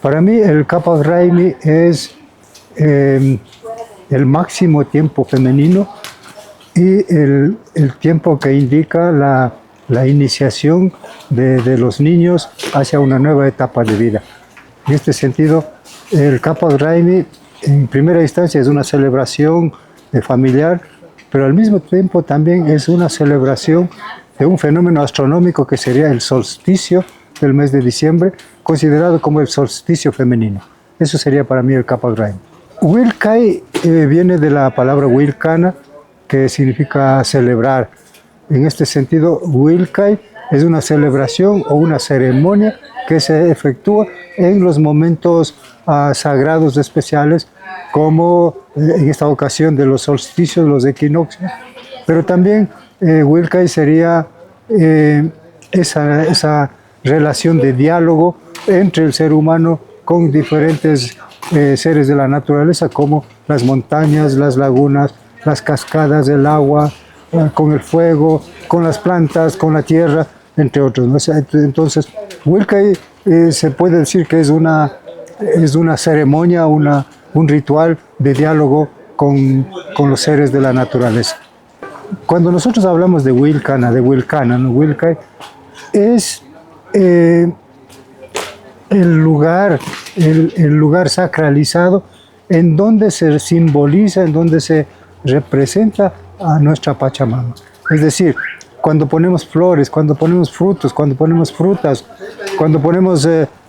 Para mí el Capac Raimi es el máximo tiempo femenino y el tiempo que indica la iniciación de los niños hacia una nueva etapa de vida. En este sentido, el Capac Raimi en primera instancia es una celebración familiar, pero al mismo tiempo también es una celebración de un fenómeno astronómico que sería el solsticio del mes de diciembre, considerado como el solsticio femenino. Eso sería para mí el Capac Raimi. Huilcay viene de la palabra Huilcana, que significa celebrar. En este sentido, Huilcay es una celebración o una ceremonia que se efectúa en los momentos sagrados especiales, como en esta ocasión de los solsticios, los equinoccios, pero también Huilcay sería esa relación de diálogo entre el ser humano con diferentes seres de la naturaleza, como las montañas, las lagunas, las cascadas, el agua, con el fuego, con las plantas, con la tierra, entre otros, ¿no? Entonces, Huilcay se puede decir que es una ceremonia, un ritual de diálogo con los seres de la naturaleza. Cuando nosotros hablamos de Huilcana, ¿no? Huilcay es el lugar sacralizado en donde se simboliza, en donde se representa a nuestra Pachamama. Es decir, cuando ponemos flores, cuando ponemos frutos, cuando ponemos frutas, cuando ponemos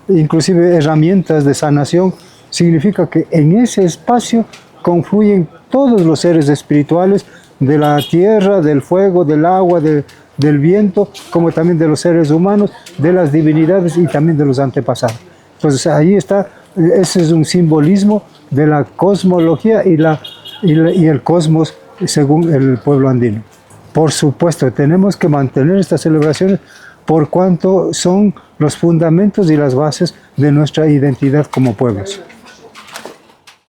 inclusive herramientas de sanación, significa que en ese espacio confluyen todos los seres espirituales de la tierra, del fuego, del agua, del viento, como también de los seres humanos, de las divinidades y también de los antepasados. Entonces ahí está, ese es un simbolismo de la cosmología y el cosmos según el pueblo andino. Por supuesto, tenemos que mantener estas celebraciones por cuanto son los fundamentos y las bases de nuestra identidad como pueblos.